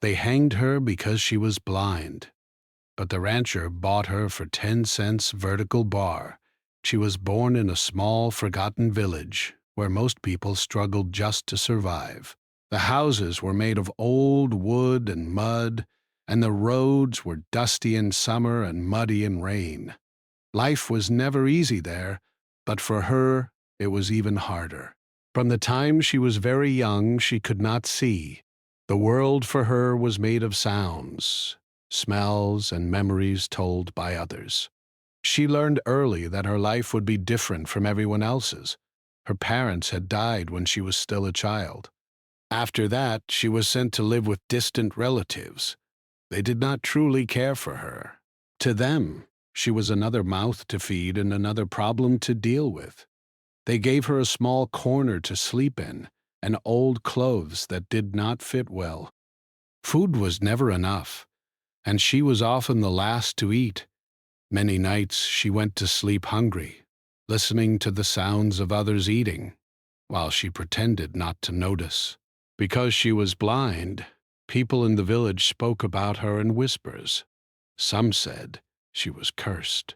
They hanged her because she was blind, but the rancher bought her for 10 cents vertical bar. She was born in a small, forgotten village where most people struggled just to survive. The houses were made of old wood and mud, and the roads were dusty in summer and muddy in rain. Life was never easy there, but for her, it was even harder. From the time she was very young, she could not see. The world for her was made of sounds, smells, and memories told by others. She learned early that her life would be different from everyone else's. Her parents had died when she was still a child. After that, she was sent to live with distant relatives. They did not truly care for her. To them, she was another mouth to feed and another problem to deal with. They gave her a small corner to sleep in and old clothes that did not fit well. Food was never enough, and she was often the last to eat. Many nights she went to sleep hungry, listening to the sounds of others eating, while she pretended not to notice. Because she was blind, people in the village spoke about her in whispers. Some said she was cursed.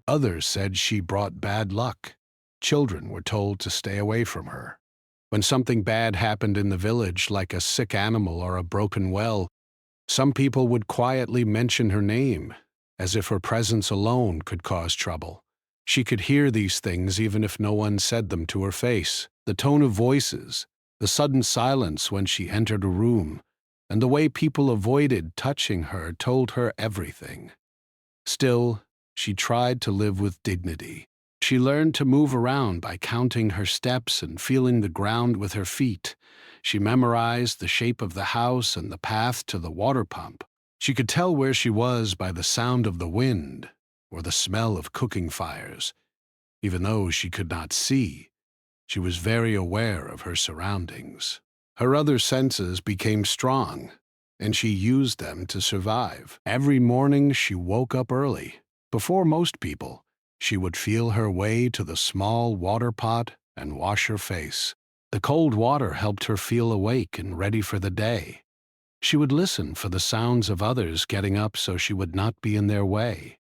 Others said she brought bad luck. Children were told to stay away from her. When something bad happened in the village, like a sick animal or a broken well, some people would quietly mention her name, as if her presence alone could cause trouble. She could hear these things even if no one said them to her face. The tone of voices, the sudden silence when she entered a room, and the way people avoided touching her told her everything. Still, she tried to live with dignity. She learned to move around by counting her steps and feeling the ground with her feet. She memorized the shape of the house and the path to the water pump. She could tell where she was by the sound of the wind or the smell of cooking fires. Even though she could not see, she was very aware of her surroundings. Her other senses became strong, and she used them to survive. Every morning she woke up early. Before most people, she would feel her way to the small water pot and wash her face. The cold water helped her feel awake and ready for the day. She would listen for the sounds of others getting up so she would not be in their way.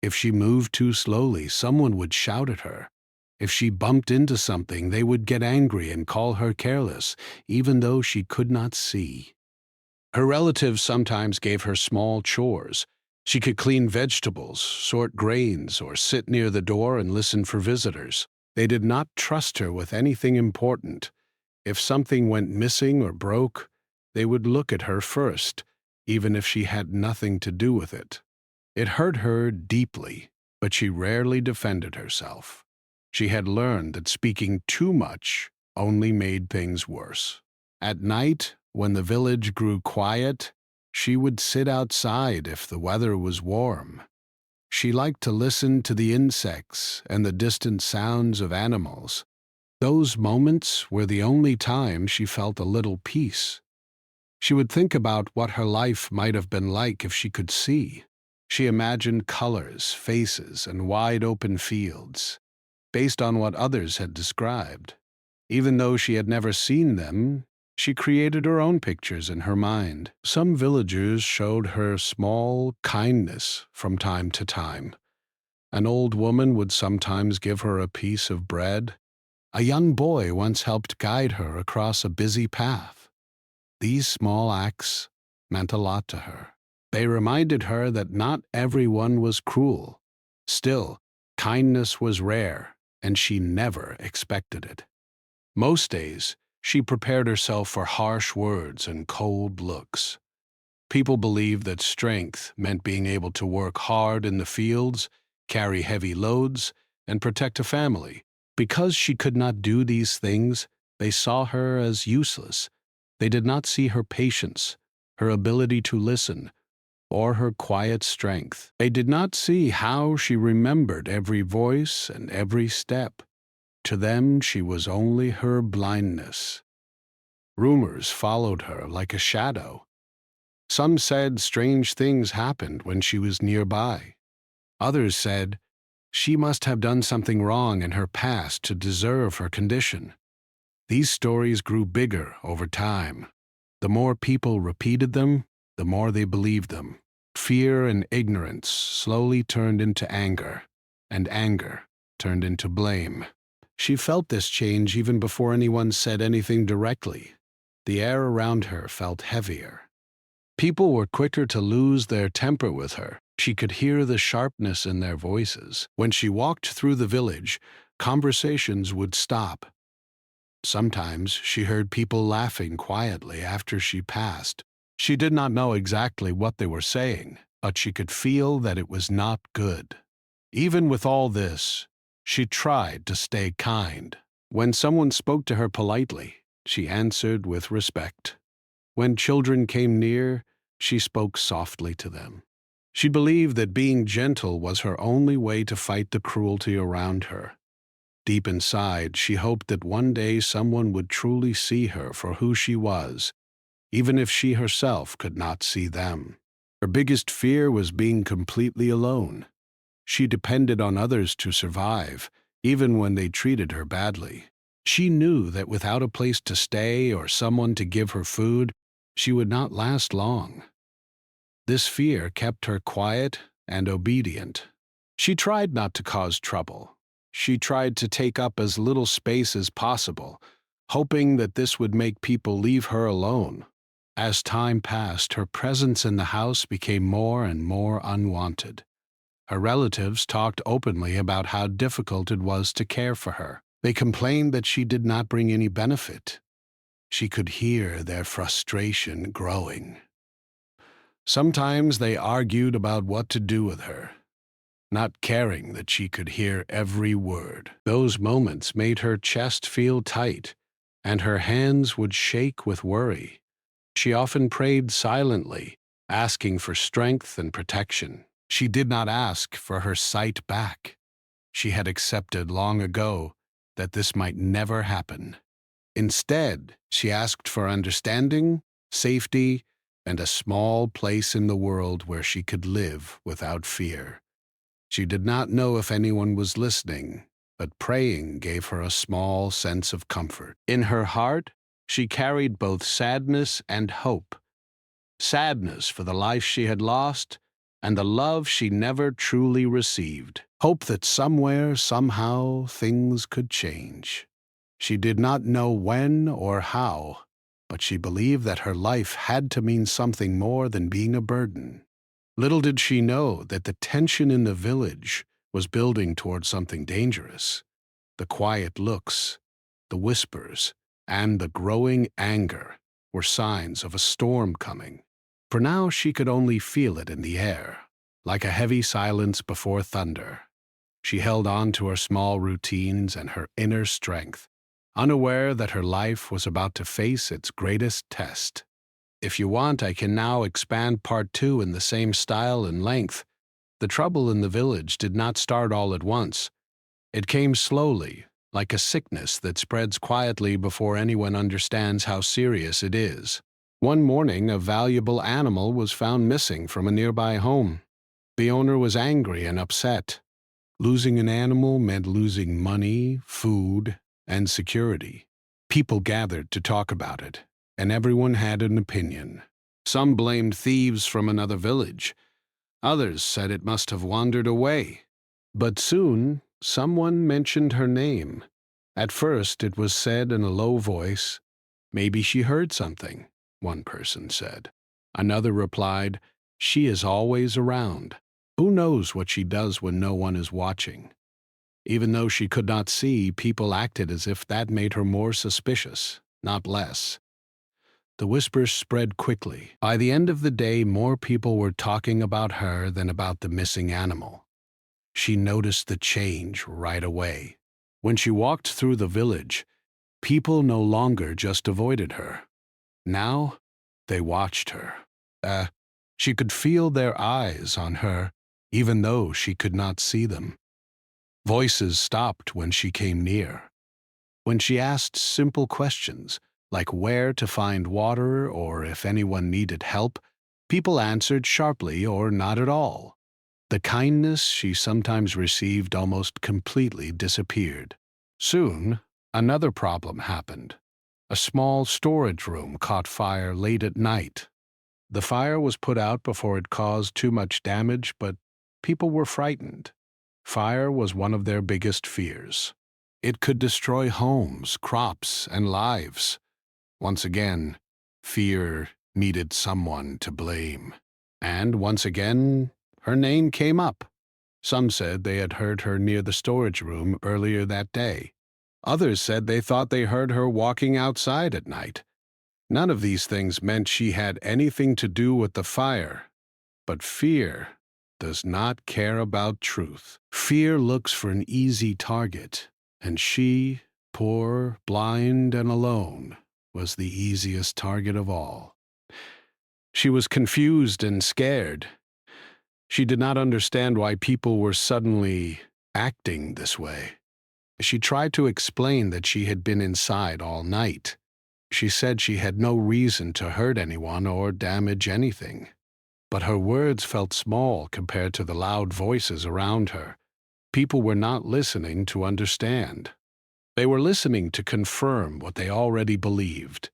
If she moved too slowly, someone would shout at her. If she bumped into something, they would get angry and call her careless, even though she could not see. Her relatives sometimes gave her small chores. She could clean vegetables, sort grains, or sit near the door and listen for visitors. They did not trust her with anything important. If something went missing or broke, they would look at her first, even if she had nothing to do with it. It hurt her deeply, but she rarely defended herself. She had learned that speaking too much only made things worse. At night, when the village grew quiet, she would sit outside if the weather was warm. She liked to listen to the insects and the distant sounds of animals. Those moments were the only time she felt a little peace. She would think about what her life might have been like if she could see. She imagined colors, faces, and wide-open fields, based on what others had described. Even though she had never seen them, she created her own pictures in her mind. Some villagers showed her small kindness from time to time. An old woman would sometimes give her a piece of bread. A young boy once helped guide her across a busy path. These small acts meant a lot to her. They reminded her that not everyone was cruel. Still, kindness was rare, and she never expected it. Most days, she prepared herself for harsh words and cold looks. People believed that strength meant being able to work hard in the fields, carry heavy loads, and protect a family. Because she could not do these things, they saw her as useless. They did not see her patience, her ability to listen, or her quiet strength. They did not see how she remembered every voice and every step. To them, she was only her blindness. Rumors followed her like a shadow. Some said strange things happened when she was nearby. Others said she must have done something wrong in her past to deserve her condition. These stories grew bigger over time. The more people repeated them, the more they believed them. Fear and ignorance slowly turned into anger, and anger turned into blame. She felt this change even before anyone said anything directly. The air around her felt heavier. People were quicker to lose their temper with her. She could hear the sharpness in their voices. When she walked through the village, conversations would stop. Sometimes she heard people laughing quietly after she passed. She did not know exactly what they were saying, but she could feel that it was not good. Even with all this, she tried to stay kind. When someone spoke to her politely, she answered with respect. When children came near, she spoke softly to them. She believed that being gentle was her only way to fight the cruelty around her. Deep inside, she hoped that one day someone would truly see her for who she was, even if she herself could not see them. Her biggest fear was being completely alone. She depended on others to survive, even when they treated her badly. She knew that without a place to stay or someone to give her food, she would not last long. This fear kept her quiet and obedient. She tried not to cause trouble. She tried to take up as little space as possible, hoping that this would make people leave her alone. As time passed, her presence in the house became more and more unwanted. Her relatives talked openly about how difficult it was to care for her. They complained that she did not bring any benefit. She could hear their frustration growing. Sometimes they argued about what to do with her, not caring that she could hear every word. Those moments made her chest feel tight, and her hands would shake with worry. She often prayed silently, asking for strength and protection. She did not ask for her sight back. She had accepted long ago that this might never happen. Instead, she asked for understanding, safety, and a small place in the world where she could live without fear. She did not know if anyone was listening, but praying gave her a small sense of comfort. In her heart, she carried both sadness and hope. Sadness for the life she had lost, and the love she never truly received. Hope that somewhere, somehow, things could change. She did not know when or how, but she believed that her life had to mean something more than being a burden. Little did she know that the tension in the village was building toward something dangerous. The quiet looks, the whispers, and the growing anger were signs of a storm coming. For now she could only feel it in the air, like a heavy silence before thunder. She held on to her small routines and her inner strength, unaware that her life was about to face its greatest test. If you want, I can now expand part 2 in the same style and length. The trouble in the village did not start all at once. It came slowly, like a sickness that spreads quietly before anyone understands how serious it is. One morning, a valuable animal was found missing from a nearby home. The owner was angry and upset. Losing an animal meant losing money, food, and security. People gathered to talk about it, and everyone had an opinion. Some blamed thieves from another village. Others said it must have wandered away. But soon, someone mentioned her name. At first, it was said in a low voice. Maybe she heard something, one person said. Another replied, she is always around. Who knows what she does when no one is watching? Even though she could not see, people acted as if that made her more suspicious, not less. The whispers spread quickly. By the end of the day, more people were talking about her than about the missing animal. She noticed the change right away. When she walked through the village, people no longer just avoided her. Now, they watched her. She could feel their eyes on her, even though she could not see them. Voices stopped when she came near. When she asked simple questions, like where to find water or if anyone needed help, people answered sharply or not at all. The kindness she sometimes received almost completely disappeared. Soon, another problem happened. A small storage room caught fire late at night. The fire was put out before it caused too much damage, but people were frightened. Fire was one of their biggest fears. It could destroy homes, crops, and lives. Once again, fear needed someone to blame. And once again, her name came up. Some said they had heard her near the storage room earlier that day. Others said they thought they heard her walking outside at night. None of these things meant she had anything to do with the fire. But fear does not care about truth. Fear looks for an easy target, and she, poor, blind, and alone, was the easiest target of all. She was confused and scared. She did not understand why people were suddenly acting this way. She tried to explain that she had been inside all night. She said she had no reason to hurt anyone or damage anything. But her words felt small compared to the loud voices around her. People were not listening to understand. They were listening to confirm what they already believed.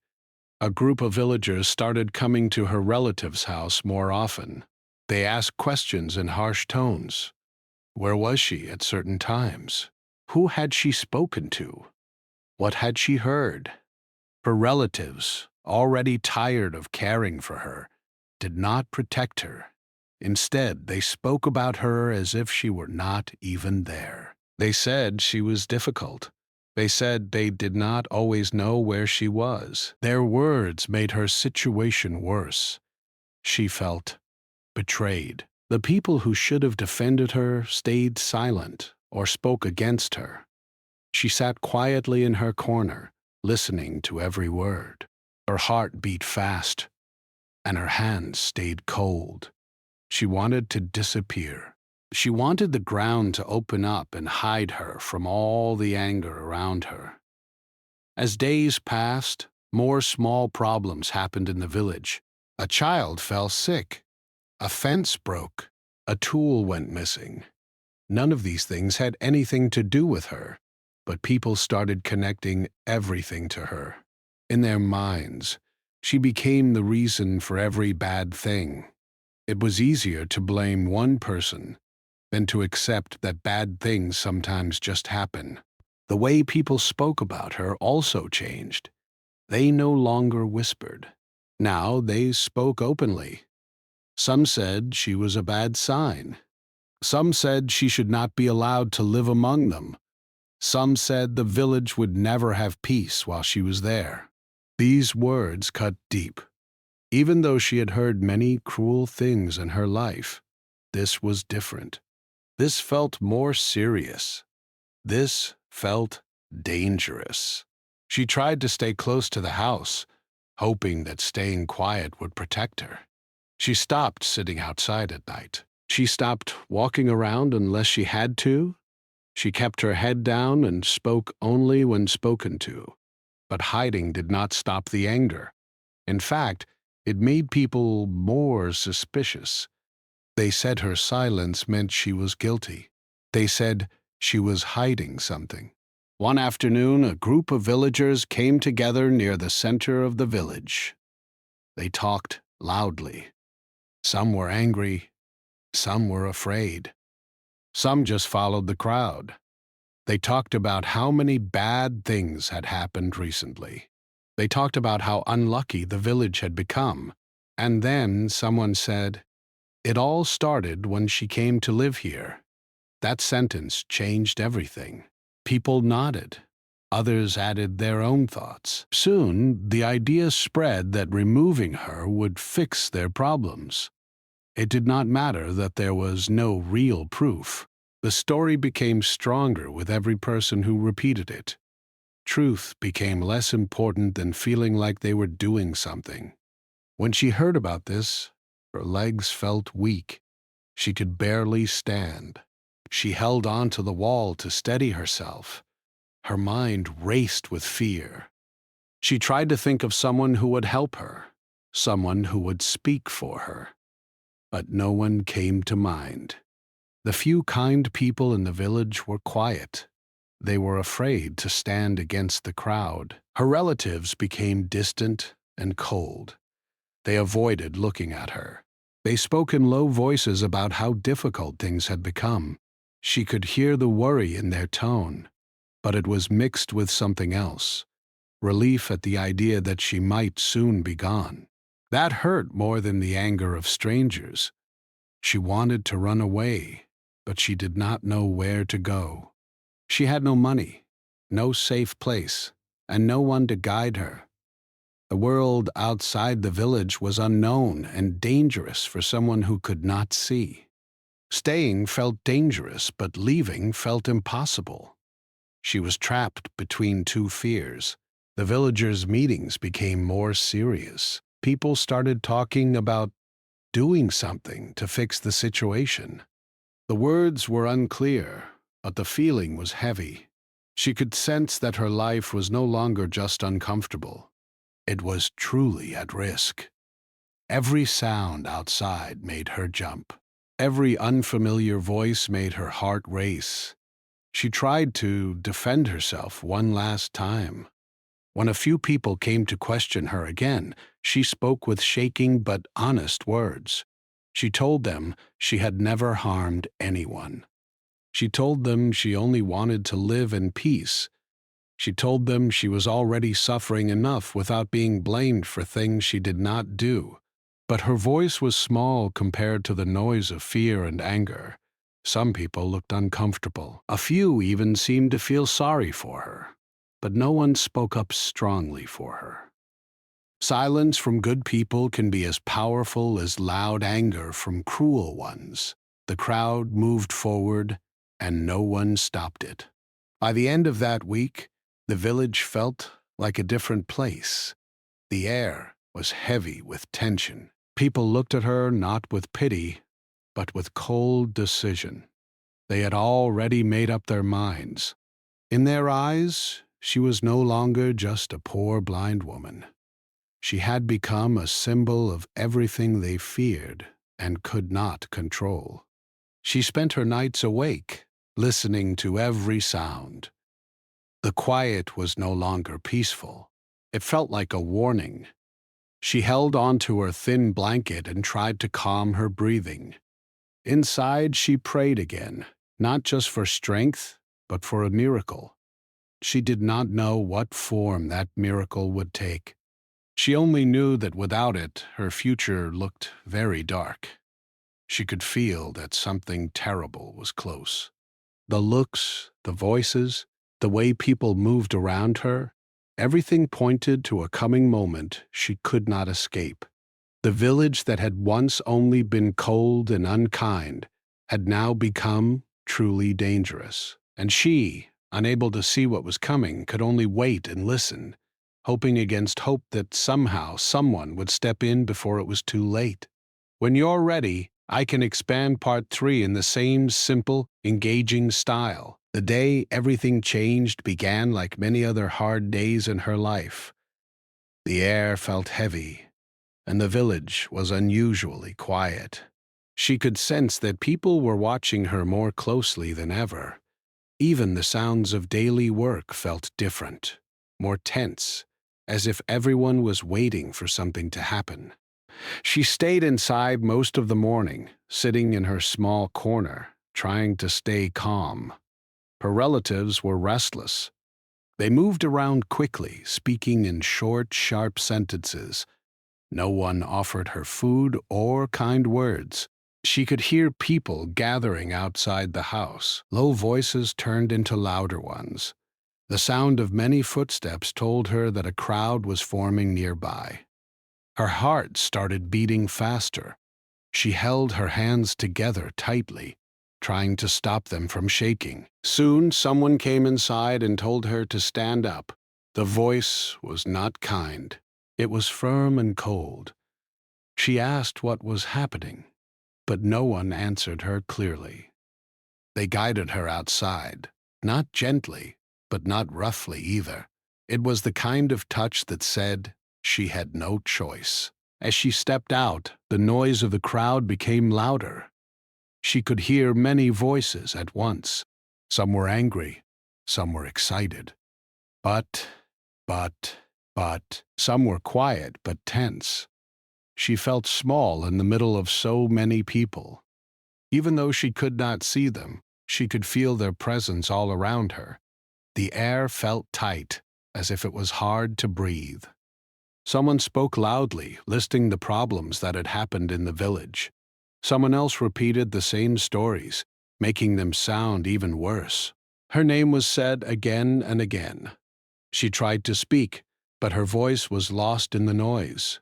A group of villagers started coming to her relative's house more often. They asked questions in harsh tones. Where was she at certain times? Who had she spoken to? What had she heard? Her relatives, already tired of caring for her, did not protect her. Instead, they spoke about her as if she were not even there. They said she was difficult. They said they did not always know where she was. Their words made her situation worse. She felt betrayed. The people who should have defended her stayed silent or spoke against her. She sat quietly in her corner, listening to every word. Her heart beat fast, and her hands stayed cold. She wanted to disappear. She wanted the ground to open up and hide her from all the anger around her. As days passed, more small problems happened in the village. A child fell sick. A fence broke. A tool went missing. None of these things had anything to do with her, but people started connecting everything to her. In their minds, she became the reason for every bad thing. It was easier to blame one person than to accept that bad things sometimes just happen. The way people spoke about her also changed. They no longer whispered. Now they spoke openly. Some said she was a bad sign. Some said she should not be allowed to live among them. Some said the village would never have peace while she was there. These words cut deep. Even though she had heard many cruel things in her life, this was different. This felt more serious. This felt dangerous. She tried to stay close to the house, hoping that staying quiet would protect her. She stopped sitting outside at night. She stopped walking around unless she had to. She kept her head down and spoke only when spoken to. But hiding did not stop the anger. In fact, it made people more suspicious. They said her silence meant she was guilty. They said she was hiding something. One afternoon, a group of villagers came together near the center of the village. They talked loudly. Some were angry. Some were afraid. Some just followed the crowd. They talked about how many bad things had happened recently. They talked about how unlucky the village had become. And then someone said, "It all started when she came to live here." That sentence changed everything. People nodded. Others added their own thoughts. Soon, the idea spread that removing her would fix their problems. It did not matter that there was no real proof. The story became stronger with every person who repeated it. Truth became less important than feeling like they were doing something. When she heard about this, her legs felt weak. She could barely stand. She held on to the wall to steady herself. Her mind raced with fear. She tried to think of someone who would help her, someone who would speak for her. But no one came to mind. The few kind people in the village were quiet. They were afraid to stand against the crowd. Her relatives became distant and cold. They avoided looking at her. They spoke in low voices about how difficult things had become. She could hear the worry in their tone, but it was mixed with something else, relief at the idea that she might soon be gone. That hurt more than the anger of strangers. She wanted to run away, but she did not know where to go. She had no money, no safe place, and no one to guide her. The world outside the village was unknown and dangerous for someone who could not see. Staying felt dangerous, but leaving felt impossible. She was trapped between two fears. The villagers' meetings became more serious. People started talking about doing something to fix the situation. The words were unclear, but the feeling was heavy. She could sense that her life was no longer just uncomfortable. It was truly at risk. Every sound outside made her jump. Every unfamiliar voice made her heart race. She tried to defend herself one last time. When a few people came to question her again, she spoke with shaking but honest words. She told them she had never harmed anyone. She told them she only wanted to live in peace. She told them she was already suffering enough without being blamed for things she did not do. But her voice was small compared to the noise of fear and anger. Some people looked uncomfortable. A few even seemed to feel sorry for her. But no one spoke up strongly for her. Silence from good people can be as powerful as loud anger from cruel ones. The crowd moved forward, and no one stopped it. By the end of that week, the village felt like a different place. The air was heavy with tension. People looked at her not with pity, but with cold decision. They had already made up their minds. In their eyes, she was no longer just a poor blind woman. She had become a symbol of everything they feared and could not control. She spent her nights awake, listening to every sound. The quiet was no longer peaceful. It felt like a warning. She held onto her thin blanket and tried to calm her breathing. Inside, she prayed again, not just for strength, but for a miracle. She did not know what form that miracle would take. She only knew that without it, her future looked very dark. She could feel that something terrible was close. The looks, the voices, the way people moved around her, everything pointed to a coming moment she could not escape. The village that had once only been cold and unkind had now become truly dangerous. And she, unable to see what was coming, could only wait and listen, hoping against hope that somehow someone would step in before it was too late. When you're ready, I can expand part 3 in the same simple, engaging style. The day everything changed began like many other hard days in her life. The air felt heavy, and the village was unusually quiet. She could sense that people were watching her more closely than ever. Even the sounds of daily work felt different, more tense, as if everyone was waiting for something to happen. She stayed inside most of the morning, sitting in her small corner, trying to stay calm. Her relatives were restless. They moved around quickly, speaking in short, sharp sentences. No one offered her food or kind words. She could hear people gathering outside the house. Low voices turned into louder ones. The sound of many footsteps told her that a crowd was forming nearby. Her heart started beating faster. She held her hands together tightly, trying to stop them from shaking. Soon, someone came inside and told her to stand up. The voice was not kind. It was firm and cold. She asked what was happening, but no one answered her clearly. They guided her outside, not gently, but not roughly either. It was the kind of touch that said she had no choice. As she stepped out, the noise of the crowd became louder. She could hear many voices at once. Some were angry, Some were excited. But, but, some were quiet but tense. She felt small in the middle of so many people. Even though she could not see them, she could feel their presence all around her. The air felt tight, as if it was hard to breathe. Someone spoke loudly, listing the problems that had happened in the village. Someone else repeated the same stories, making them sound even worse. Her name was said again and again. She tried to speak, but her voice was lost in the noise.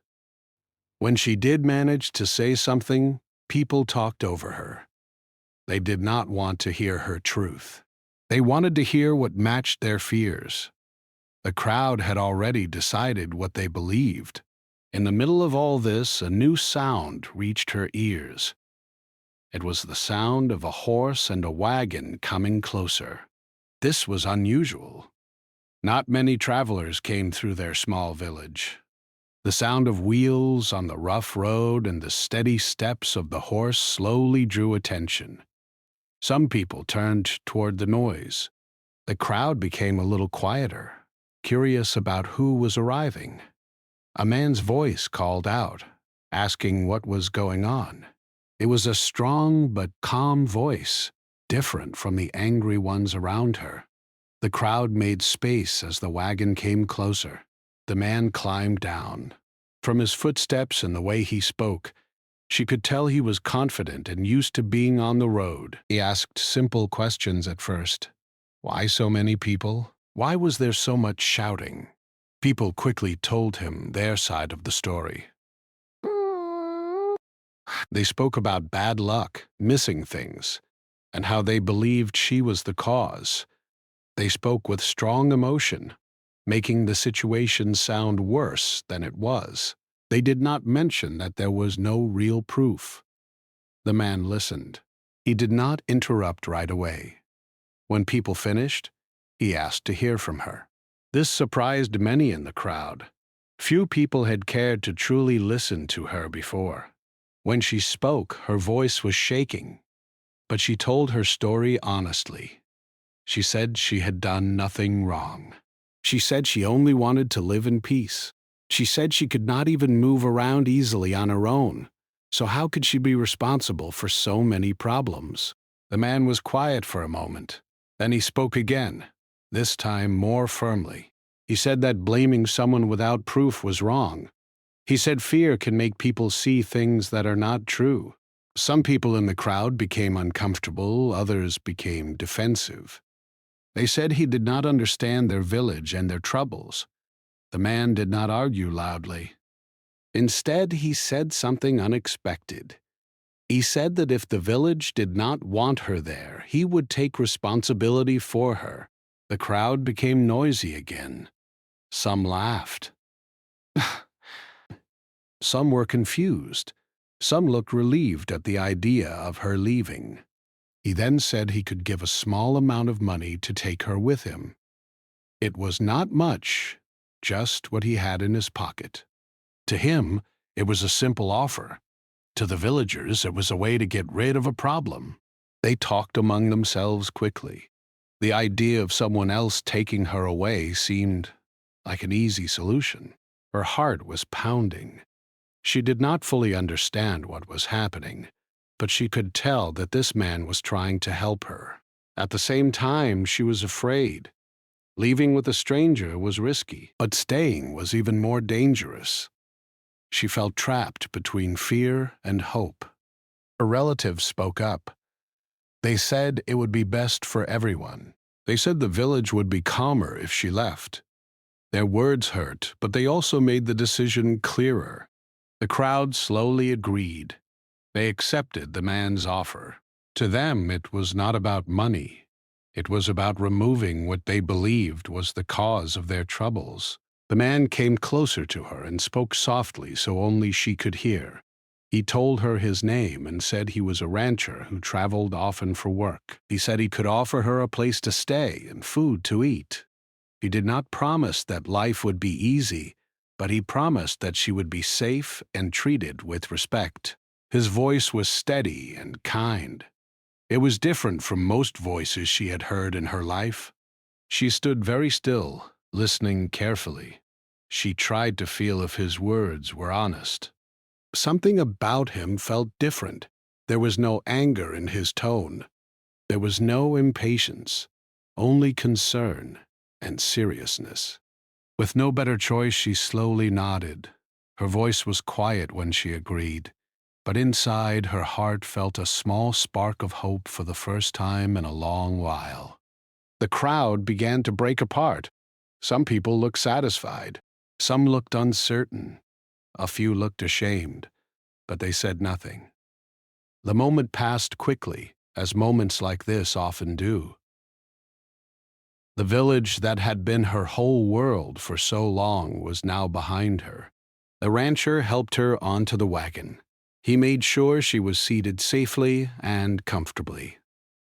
When she did manage to say something, people talked over her. They did not want to hear her truth. They wanted to hear what matched their fears. The crowd had already decided what they believed. In the middle of all this, a new sound reached her ears. It was the sound of a horse and a wagon coming closer. This was unusual. Not many travelers came through their small village. The sound of wheels on the rough road and the steady steps of the horse slowly drew attention. Some people turned toward the noise. The crowd became a little quieter, curious about who was arriving. A man's voice called out, asking what was going on. It was a strong but calm voice, different from the angry ones around her. The crowd made space as the wagon came closer. The man climbed down. From his footsteps and the way he spoke, she could tell he was confident and used to being on the road. He asked simple questions at first. Why so many people? Why was there so much shouting? People quickly told him their side of the story. They spoke about bad luck, missing things, and how they believed she was the cause. They spoke with strong emotion, making the situation sound worse than it was. They did not mention that there was no real proof. The man listened. He did not interrupt right away. When people finished, he asked to hear from her. This surprised many in the crowd. Few people had cared to truly listen to her before. When she spoke, her voice was shaking, but she told her story honestly. She said she had done nothing wrong. She said she only wanted to live in peace. She said she could not even move around easily on her own, so how could she be responsible for so many problems? The man was quiet for a moment. Then he spoke again, this time more firmly. He said that blaming someone without proof was wrong. He said fear can make people see things that are not true. Some people in the crowd became uncomfortable, others became defensive. They said he did not understand their village and their troubles. The man did not argue loudly. Instead, he said something unexpected. He said that if the village did not want her there, he would take responsibility for her. The crowd became noisy again. Some laughed. Some were confused. Some looked relieved at the idea of her leaving. He then said he could give a small amount of money to take her with him. It was not much, just what he had in his pocket. To him, it was a simple offer. To the villagers, it was a way to get rid of a problem. They talked among themselves quickly. The idea of someone else taking her away seemed like an easy solution. Her heart was pounding. She did not fully understand what was happening, but she could tell that this man was trying to help her. At the same time, she was afraid. Leaving with a stranger was risky, but staying was even more dangerous. She felt trapped between fear and hope. Her relatives spoke up. They said it would be best for everyone. They said the village would be calmer if she left. Their words hurt, but they also made the decision clearer. The crowd slowly agreed. They accepted the man's offer. To them, it was not about money. It was about removing what they believed was the cause of their troubles. The man came closer to her and spoke softly so only she could hear. He told her his name and said he was a rancher who traveled often for work. He said he could offer her a place to stay and food to eat. He did not promise that life would be easy, but he promised that she would be safe and treated with respect. His voice was steady and kind. It was different from most voices she had heard in her life. She stood very still, listening carefully. She tried to feel if his words were honest. Something about him felt different. There was no anger in his tone. There was no impatience, only concern and seriousness. With no better choice, she slowly nodded. Her voice was quiet when she agreed, but inside her heart felt a small spark of hope for the first time in a long while. The crowd began to break apart. Some people looked satisfied. Some looked uncertain. A few looked ashamed, but they said nothing. The moment passed quickly, as moments like this often do. The village that had been her whole world for so long was now behind her. The rancher helped her onto the wagon. He made sure she was seated safely and comfortably.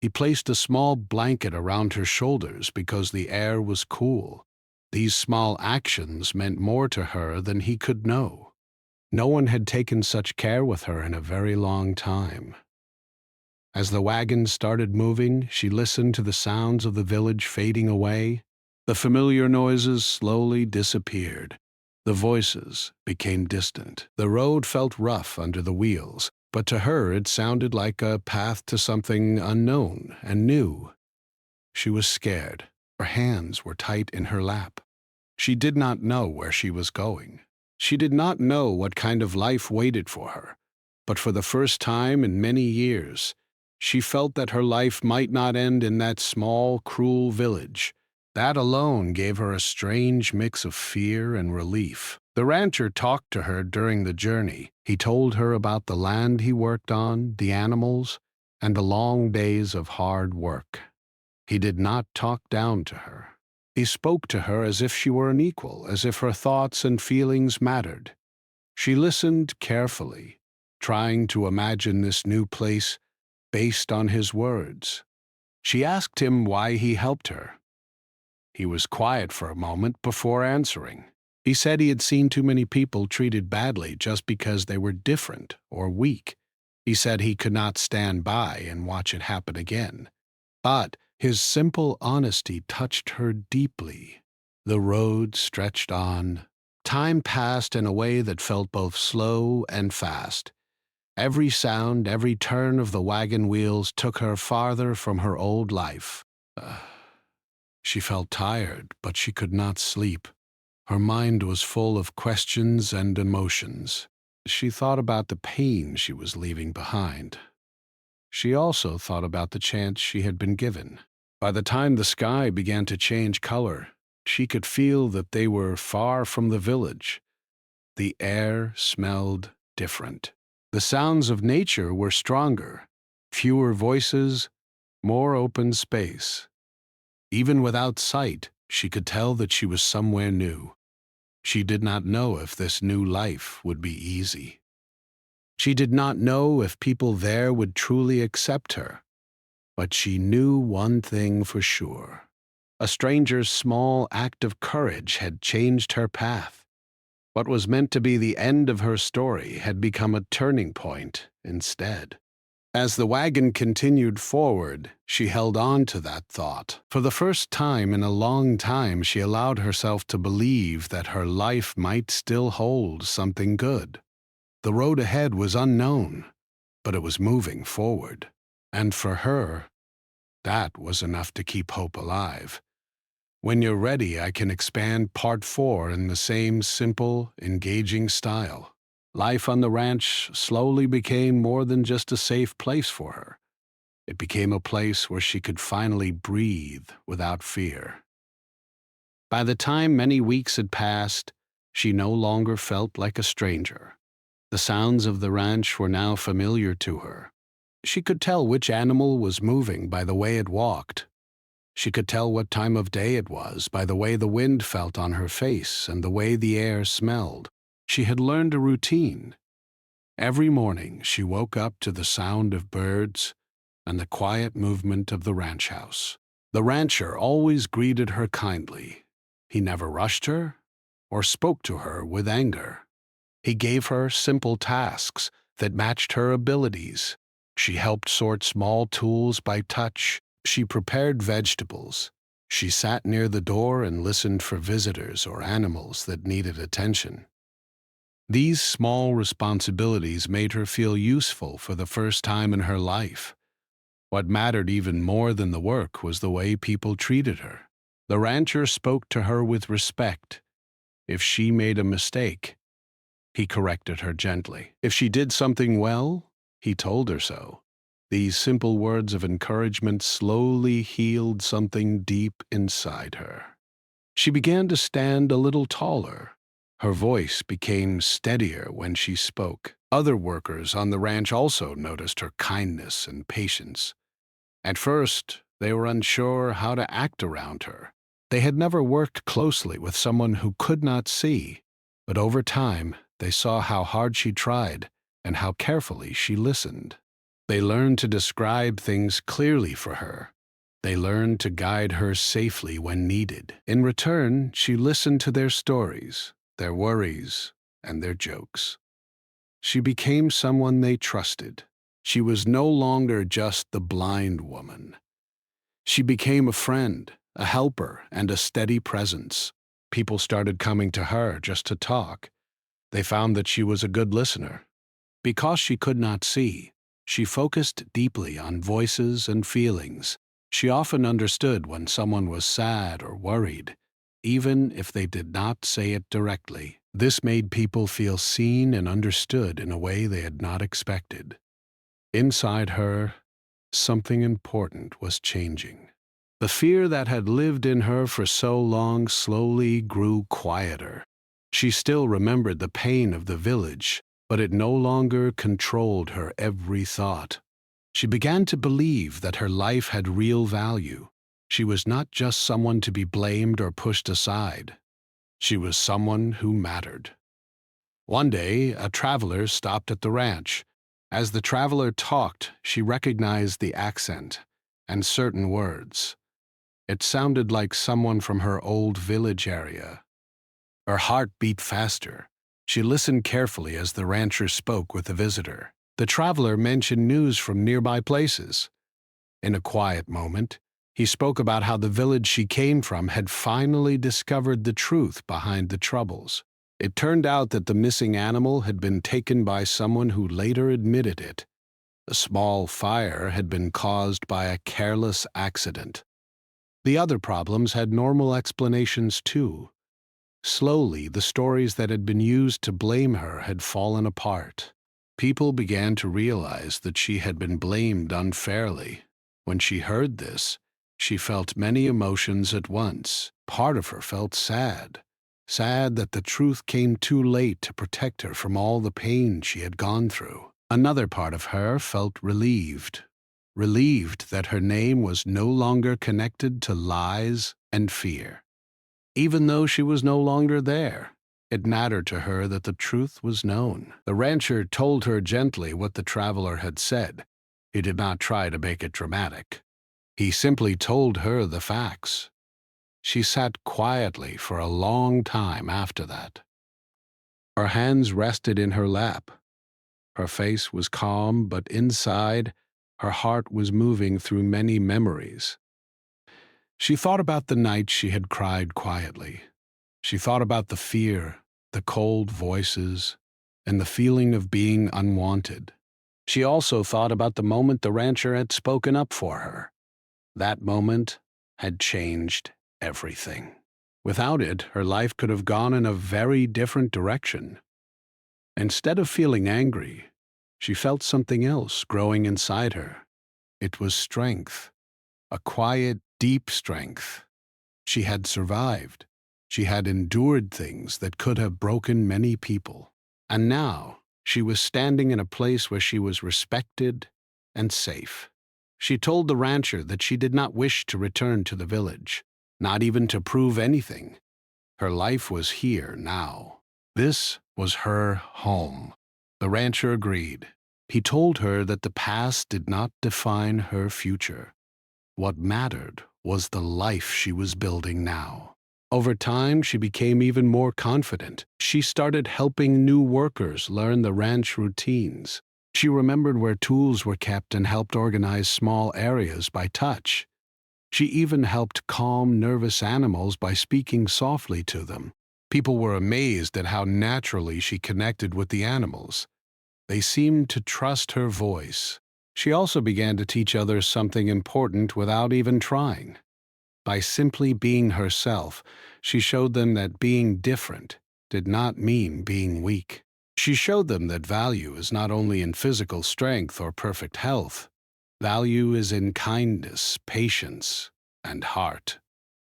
He placed a small blanket around her shoulders because the air was cool. These small actions meant more to her than he could know. No one had taken such care with her in a very long time. As the wagon started moving, she listened to the sounds of the village fading away. The familiar noises slowly disappeared. The voices became distant. The road felt rough under the wheels, but to her it sounded like a path to something unknown and new. She was scared. Her hands were tight in her lap. She did not know where she was going. She did not know what kind of life waited for her, but for the first time in many years, she felt that her life might not end in that small, cruel village. That alone gave her a strange mix of fear and relief. The rancher talked to her during the journey. He told her about the land he worked on, the animals, and the long days of hard work. He did not talk down to her. He spoke to her as if she were an equal, as if her thoughts and feelings mattered. She listened carefully, trying to imagine this new place based on his words. She asked him why he helped her. He was quiet for a moment before answering. He said he had seen too many people treated badly just because they were different or weak. He said he could not stand by and watch it happen again. But his simple honesty touched her deeply. The road stretched on. Time passed in a way that felt both slow and fast. Every sound, every turn of the wagon wheels took her farther from her old life. She felt tired, but she could not sleep. Her mind was full of questions and emotions. She thought about the pain she was leaving behind. She also thought about the chance she had been given. By the time the sky began to change color, she could feel that they were far from the village. The air smelled different. The sounds of nature were stronger, fewer voices, more open space. Even without sight, she could tell that she was somewhere new. She did not know if this new life would be easy. She did not know if people there would truly accept her. But she knew one thing for sure. A stranger's small act of courage had changed her path. What was meant to be the end of her story had become a turning point instead. As the wagon continued forward, she held on to that thought. For the first time in a long time, she allowed herself to believe that her life might still hold something good. The road ahead was unknown, but it was moving forward. And for her, that was enough to keep hope alive. When you're ready, I can expand part 4 in the same simple, engaging style. Life on the ranch slowly became more than just a safe place for her. It became a place where she could finally breathe without fear. By the time many weeks had passed, she no longer felt like a stranger. The sounds of the ranch were now familiar to her. She could tell which animal was moving by the way it walked. She could tell what time of day it was by the way the wind felt on her face and the way the air smelled. She had learned a routine. Every morning she woke up to the sound of birds and the quiet movement of the ranch house. The rancher always greeted her kindly. He never rushed her or spoke to her with anger. He gave her simple tasks that matched her abilities. She helped sort small tools by touch. She prepared vegetables. She sat near the door and listened for visitors or animals that needed attention. These small responsibilities made her feel useful for the first time in her life. What mattered even more than the work was the way people treated her. The rancher spoke to her with respect. If she made a mistake, he corrected her gently. If she did something well, he told her so. These simple words of encouragement slowly healed something deep inside her. She began to stand a little taller. Her voice became steadier when she spoke. Other workers on the ranch also noticed her kindness and patience. At first, they were unsure how to act around her. They had never worked closely with someone who could not see, but over time, they saw how hard she tried and how carefully she listened. They learned to describe things clearly for her. They learned to guide her safely when needed. In return, she listened to their stories, their worries, and their jokes. She became someone they trusted. She was no longer just the blind woman. She became a friend, a helper, and a steady presence. People started coming to her just to talk. They found that she was a good listener. Because she could not see, she focused deeply on voices and feelings. She often understood when someone was sad or worried, even if they did not say it directly. This made people feel seen and understood in a way they had not expected. Inside her, something important was changing. The fear that had lived in her for so long slowly grew quieter. She still remembered the pain of the village, but it no longer controlled her every thought. She began to believe that her life had real value. She was not just someone to be blamed or pushed aside. She was someone who mattered. One day, a traveler stopped at the ranch. As the traveler talked, she recognized the accent and certain words. It sounded like someone from her old village area. Her heart beat faster. She listened carefully as the rancher spoke with the visitor. The traveler mentioned news from nearby places. In a quiet moment, he spoke about how the village she came from had finally discovered the truth behind the troubles. It turned out that the missing animal had been taken by someone who later admitted it. The small fire had been caused by a careless accident. The other problems had normal explanations too. Slowly, the stories that had been used to blame her had fallen apart. People began to realize that she had been blamed unfairly. When she heard this, she felt many emotions at once. Part of her felt sad. Sad that the truth came too late to protect her from all the pain she had gone through. Another part of her felt relieved. Relieved that her name was no longer connected to lies and fear. Even though she was no longer there, it mattered to her that the truth was known. The rancher told her gently what the traveler had said. He did not try to make it dramatic. He simply told her the facts. She sat quietly for a long time after that. Her hands rested in her lap. Her face was calm, but inside, her heart was moving through many memories. She thought about the night she had cried quietly. She thought about the fear, the cold voices, and the feeling of being unwanted. She also thought about the moment the rancher had spoken up for her. That moment had changed everything. Without it, her life could have gone in a very different direction. Instead of feeling angry, she felt something else growing inside her. It was strength, a quiet, deep strength. She had survived. She had endured things that could have broken many people. And now, she was standing in a place where she was respected and safe. She told the rancher that she did not wish to return to the village, not even to prove anything. Her life was here now. This was her home. The rancher agreed. He told her that the past did not define her future. What mattered was the life she was building now. Over time, she became even more confident. She started helping new workers learn the ranch routines. She remembered where tools were kept and helped organize small areas by touch. She even helped calm nervous animals by speaking softly to them. People were amazed at how naturally she connected with the animals. They seemed to trust her voice. She also began to teach others something important without even trying. By simply being herself, she showed them that being different did not mean being weak. She showed them that value is not only in physical strength or perfect health. Value is in kindness, patience, and heart.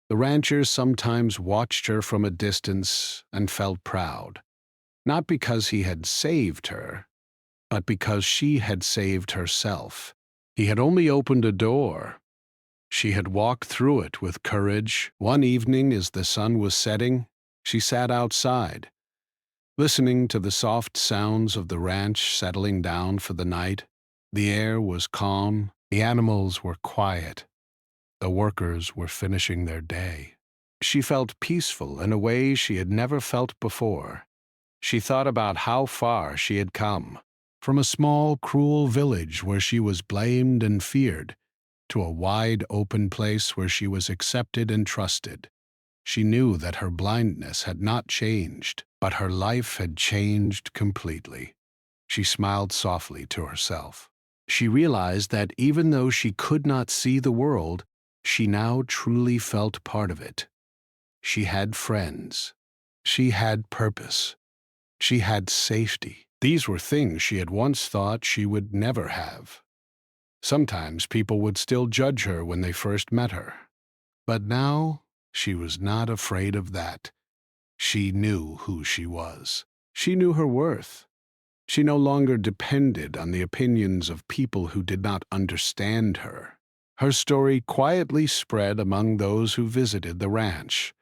The ranchers sometimes watched her from a distance and felt proud, not because he had saved her, but because she had saved herself. He had only opened a door. She had walked through it with courage. One evening, as the sun was setting, she sat outside, listening to the soft sounds of the ranch settling down for the night. The air was calm, the animals were quiet, the workers were finishing their day. She felt peaceful in a way she had never felt before. She thought about how far she had come, from a small, cruel village where she was blamed and feared, to a wide, open place where she was accepted and trusted. She knew that her blindness had not changed, but her life had changed completely. She smiled softly to herself. She realized that even though she could not see the world, she now truly felt part of it. She had friends. She had purpose. She had safety. These were things she had once thought she would never have. Sometimes people would still judge her when they first met her. But now she was not afraid of that. She knew who she was. She knew her worth. She no longer depended on the opinions of people who did not understand her. Her story quietly spread among those who visited the ranch,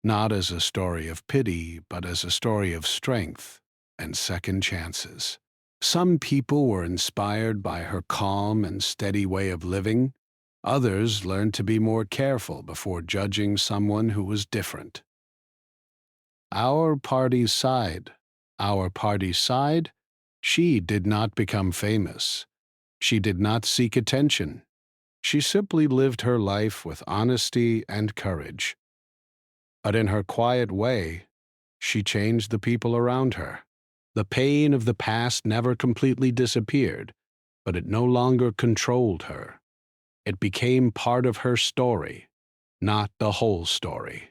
not as a story of pity, but as a story of strength and second chances. Some people were inspired by her calm and steady way of living. Others learned to be more careful before judging someone who was different. Our party's side. Our party's side? She did not become famous. She did not seek attention. She simply lived her life with honesty and courage. But in her quiet way, she changed the people around her. The pain of the past never completely disappeared, but it no longer controlled her. It became part of her story, not the whole story.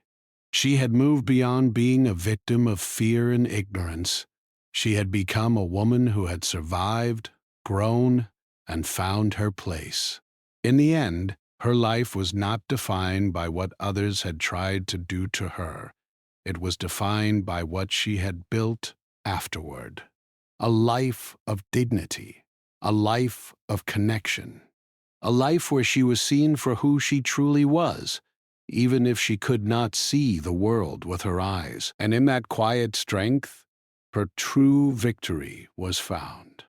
She had moved beyond being a victim of fear and ignorance. She had become a woman who had survived, grown, and found her place. In the end, her life was not defined by what others had tried to do to her. It was defined by what she had built afterward. A life of dignity, a life of connection, a life where she was seen for who she truly was, even if she could not see the world with her eyes. And in that quiet strength, her true victory was found.